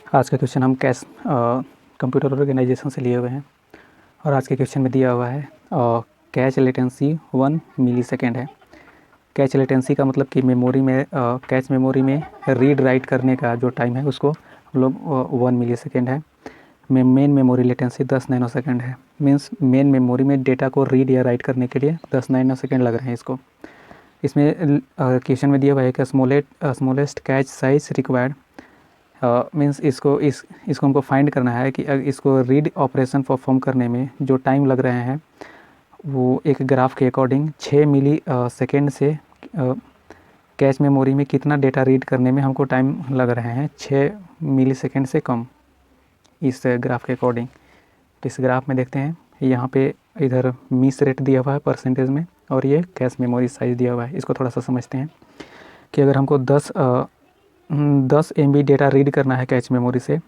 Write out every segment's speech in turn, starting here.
आज का क्वेश्चन हम कैश कंप्यूटर ऑर्गेनाइजेशन से लिए हुए हैं और आज के क्वेश्चन में दिया हुआ है कैच लेटेंसी 1 मिली सेकेंड है। कैच लेटेंसी का मतलब कि मेमोरी में कैच मेमोरी में रीड राइट करने का जो टाइम है उसको हम लोग 1 मिली सेकेंड है। Main memory latency 10 nanosecond है। मीन्स मेन मेमोरी में डेटा को रीड या राइट करने के लिए 10 नैनो सेकेंड लग रहे हैं इसको। इसमें क्वेश्चन में दिया हुआ है कि smallest catch size required means इसको हमको फाइंड करना है कि इसको रीड ऑपरेशन परफॉर्म करने में जो टाइम लग रहे हैं वो एक ग्राफ के अकॉर्डिंग 6 मिली सेकेंड से कैच मेमोरी में कितना डेटा रीड करने में हमको टाइम लग रहे हैं 6 मिली सेकेंड से कम इस ग्राफ के अकॉर्डिंग। तो इस ग्राफ में देखते हैं यहाँ पे इधर मिस रेट दिया हुआ है परसेंटेज में और ये कैश मेमोरी साइज़ दिया हुआ है। इसको थोड़ा सा समझते हैं कि अगर हमको 10 MB डेटा रीड करना है कैच मेमोरी से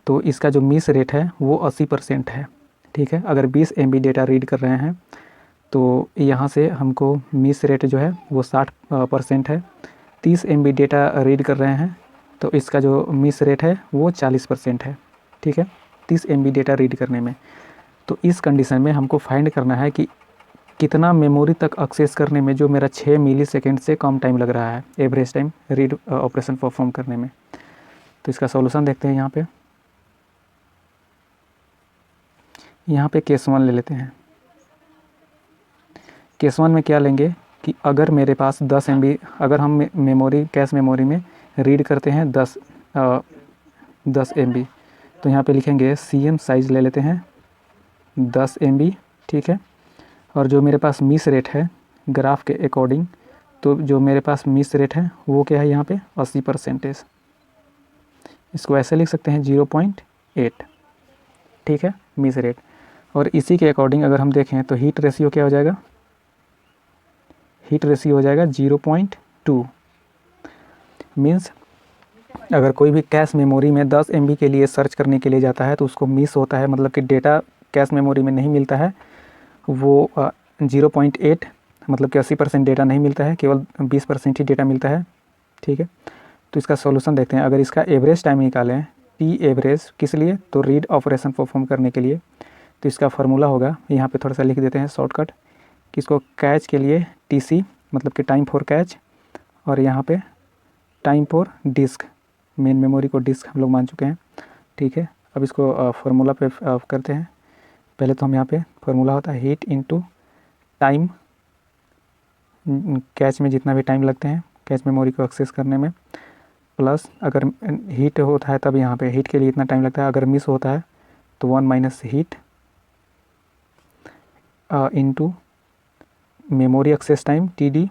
तो इसका जो मिस रेट है वो 80% है। ठीक है, अगर 20 MB डेटा रीड कर रहे हैं तो यहाँ से हमको मिस रेट जो है वो 60% है। 30 MB डेटा रीड कर रहे हैं तो इसका जो मिस रेट है वो 40% है। ठीक है, 30 MB डेटा रीड करने में। तो इस कंडीशन में हमको फाइंड करना है कि कितना मेमोरी तक एक्सेस करने में जो मेरा 6 मिली सेकेंड से कम टाइम लग रहा है average time read operation perform करने में। तो इसका सॉल्यूशन देखते हैं। यहाँ पे केस 1 ले लेते हैं। केस 1 में क्या लेंगे कि अगर मेरे पास 10 MB अगर हम मेमोरी कैश मेमोरी में रीड करते हैं 10 MB तो यहाँ पे लिखेंगे CM साइज़ ले लेते हैं 10 MB। ठीक है, और जो मेरे पास मिस रेट है ग्राफ के अकॉर्डिंग तो जो मेरे पास मिस रेट है वो क्या है यहाँ पे 80%। इसको ऐसे लिख सकते हैं 0.8। ठीक है, मिस रेट। और इसी के अकॉर्डिंग अगर हम देखें तो हीट रेशियो क्या हो जाएगा, हीट रेशियो हो जाएगा 0.2। मीन्स अगर कोई भी कैश मेमोरी में 10 MB के लिए सर्च करने के लिए जाता है तो उसको मिस होता है, मतलब कि डेटा कैश मेमोरी में नहीं मिलता है, वो 0.8 मतलब कि 80% डेटा नहीं मिलता है, केवल 20% ही डेटा मिलता है। ठीक है, तो इसका सॉल्यूशन देखते हैं। अगर इसका एवरेज टाइम निकालें टी एवरेज किस लिए, तो रीड ऑपरेशन परफॉर्म करने के लिए, तो इसका फार्मूला होगा यहाँ पे थोड़ा सा लिख देते हैं शॉर्टकट कि इसको कैच के लिए TC मतलब कि टाइम फॉर कैच और यहाँ पे time for disk, main memory को डिस्क हम लोग मान चुके हैं। ठीक है, अब इसको फार्मूला पे करते हैं। पहले तो हम यहाँ पे फार्मूला होता है हीट इनटू टाइम, कैच में जितना भी टाइम लगते हैं कैच मेमोरी को एक्सेस करने में, प्लस अगर हीट होता है तब यहाँ पे हीट के लिए इतना टाइम लगता है, अगर मिस होता है तो 1 minus hit into memory access time TD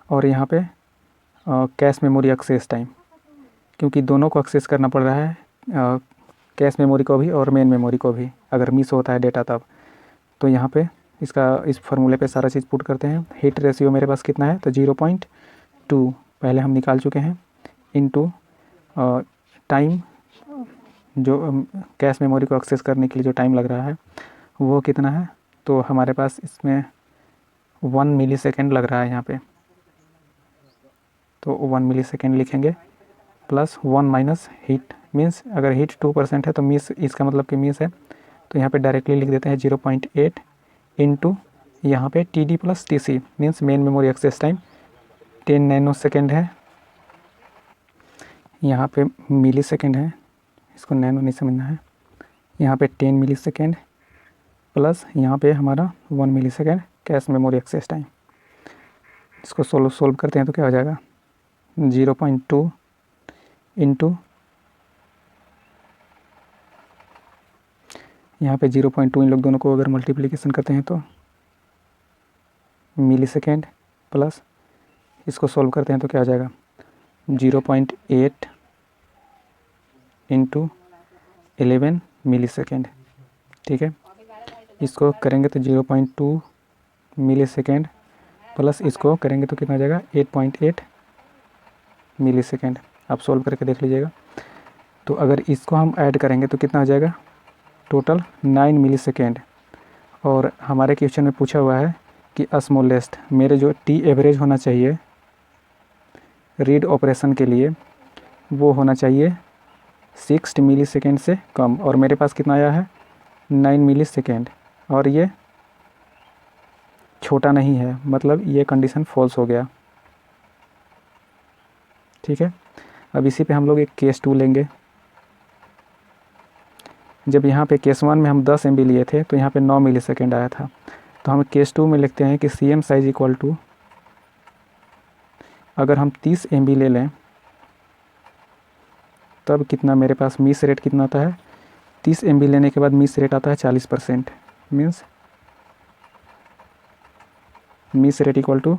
और यहाँ पे कैश मेमोरी एक्सेस टाइम, क्योंकि दोनों को एक्सेस करना पड़ रहा है, कैश मेमोरी को भी और मेन मेमोरी को भी, अगर मिस होता है डेटा तब। तो यहाँ पे इस फार्मूले पे सारा चीज़ पुट करते हैं। हीट रेशियो मेरे पास कितना है तो 0.2 पहले हम निकाल चुके हैं, इनटू टाइम जो कैश मेमोरी को एक्सेस करने के लिए जो टाइम लग रहा है वो कितना है, तो हमारे पास इसमें 1 मिली सेकेंड लग रहा है यहाँ पे, तो 1 मिली सेकेंड लिखेंगे प्लस 1 माइनस हीट। मीन्स अगर हीट 2% है तो मिस, इसका मतलब कि मिस है, तो यहाँ पे डायरेक्टली लिख देते हैं 0.8 इनटू यहाँ पे TD plus TC means main memory access time 10 nanosecond है, यहाँ पे मिली सेकेंड है, इसको नैनो नहीं समझना है, यहाँ पे 10 मिली सेकेंड प्लस यहाँ पे हमारा 1 millisecond cache memory access time. इसको सोल्व करते हैं तो क्या हो जाएगा 0.2 इंटू यहाँ पे 0.2 इन लोग दोनों को अगर मल्टीप्लिकेशन करते हैं तो मिली सेकेंड प्लस इसको सोल्व करते हैं तो क्या हो जाएगा 0.8 इंटू 11 मिली सेकेंड। ठीक है, इसको करेंगे तो 0.2 मिली सेकेंड प्लस इसको करेंगे तो कितना हो जाएगा 8.8 मिली सेकेंड। आप सोल्व करके देख लीजिएगा। तो अगर इसको हम ऐड करेंगे तो कितना हो जाएगा टोटल 9 मिली सेकेंड। और हमारे क्वेश्चन में पूछा हुआ है कि स्मॉलेस्ट मेरे जो टी एवरेज होना चाहिए रीड ऑपरेशन के लिए वो होना चाहिए 6 मिली सेकेंड से कम, और मेरे पास कितना आया है 9 मिली सेकेंड, और ये छोटा नहीं है, मतलब ये कंडीशन फॉल्स हो गया। ठीक है, अब इसी पे हम लोग एक केस 2 लेंगे। जब यहाँ पे केस 1 में हम 10 MB लिए थे तो यहाँ पे 9 मिली सेकेंड आया था, तो हम केस 2 में लिखते हैं कि CM साइज इक्वल टू, अगर हम 30 MB ले लें तब कितना मेरे पास मिस रेट कितना आता है, 30 MB लेने के बाद मिस रेट आता है 40%, means miss rate equal to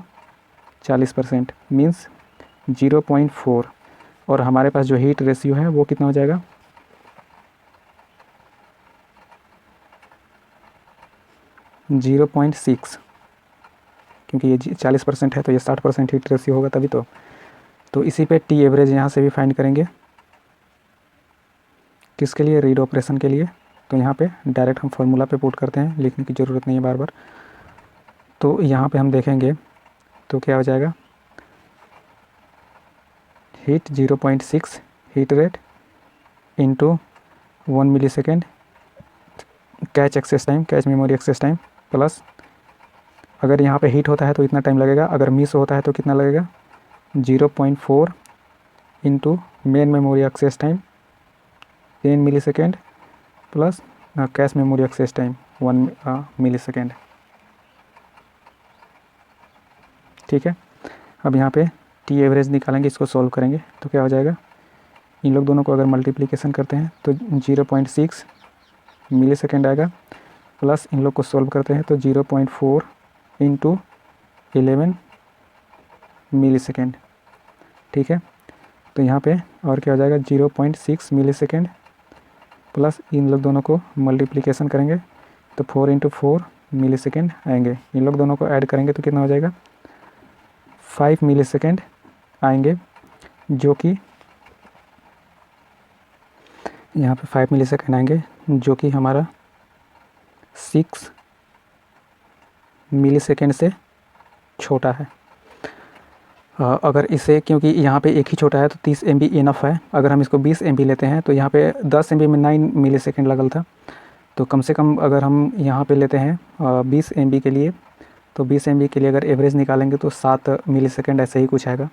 40%, means 0.4, और हमारे पास जो हीट रेशियो है वो कितना हो जाएगा 0.6, क्योंकि ये 40% है तो ये 60% हीट रेशियो होगा तभी तो इसी पे टी एवरेज यहाँ से भी फाइंड करेंगे, किसके लिए, रीड ऑपरेशन के लिए। तो यहाँ पे डायरेक्ट हम फार्मूला पे पुट करते हैं, लिखने की ज़रूरत नहीं है बार बार। तो यहाँ पे हम देखेंगे तो क्या हो जाएगा, hit 0.6 hit rate into 1 millisecond cache access time, cache memory access time, plus अगर यहाँ पे हीट होता है तो इतना टाइम लगेगा, अगर मिस होता है तो कितना लगेगा 0.4 into main memory access time 10 millisecond plus cache memory access time 1 millisecond. ठीक है, अब यहाँ पे टी एवरेज निकालेंगे, इसको सॉल्व करेंगे तो क्या हो जाएगा, इन लोग दोनों को अगर मल्टीप्लिकेशन करते हैं तो 0.6 मिली सेकेंड आएगा, प्लस इन लोग को सॉल्व करते हैं तो 0.4 इंटू 11 मिली सेकेंड। ठीक है, तो यहाँ पे और क्या हो जाएगा 0.6 मिली सेकेंड प्लस इन लोग दोनों को मल्टीप्लिकेशन करेंगे तो 4 इंटू 4 मिली सेकेंड आएंगे, इन लोग दोनों को ऐड करेंगे तो कितना हो जाएगा 5 मिली सेकेंड आएंगे, जो कि यहाँ पे 5 मिली सेकेंड आएंगे जो कि हमारा 6 मिली सेकेंड से छोटा है। अगर इसे, क्योंकि यहाँ पे एक ही छोटा है तो 30 MB इनफ है, अगर हम इसको 20 MB लेते हैं तो यहाँ पे 10 MB में 9 मिली सेकेंड लगल था, तो कम से कम अगर हम यहाँ पे लेते हैं 20 MB के लिए, तो 20 MB के लिए अगर एवरेज निकालेंगे तो 7 मिली सेकेंड ऐसे ही कुछ आएगा,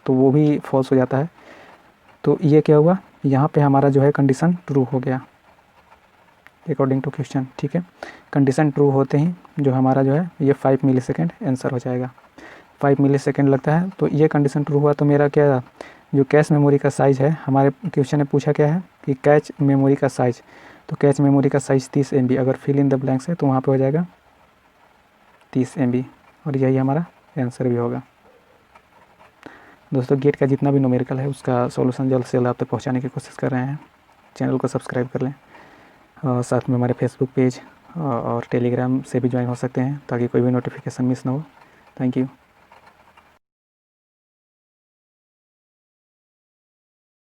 तो वो भी फॉल्स हो जाता है। तो ये क्या हुआ, यहाँ पे हमारा जो है कंडीशन ट्रू हो गया अकॉर्डिंग टू क्वेश्चन। ठीक है, कंडीशन ट्रू होते ही जो हमारा जो है ये 5 मिली सेकेंड आंसर हो जाएगा, 5 मिली सेकेंड लगता है, तो ये कंडीशन ट्रू हुआ। तो मेरा क्या, जो कैश मेमोरी का साइज़ है, हमारे क्वेश्चन ने पूछा क्या है कि कैच मेमोरी का साइज़, तो कैच मेमोरी का साइज़ 30 MB, अगर फिल इन द ब्लैंक्स है तो वहाँ पे हो जाएगा 30 MB, और यही हमारा आंसर भी होगा। दोस्तों, गेट का जितना भी न्यूमेरिकल है उसका सॉल्यूशन जल्द से जल्द आप तक पहुँचाने की कोशिश कर रहे हैं, चैनल को सब्सक्राइब कर लें, और साथ में हमारे फेसबुक पेज और टेलीग्राम से भी ज्वाइन हो सकते हैं ताकि कोई भी नोटिफिकेशन मिस ना हो। Thank you.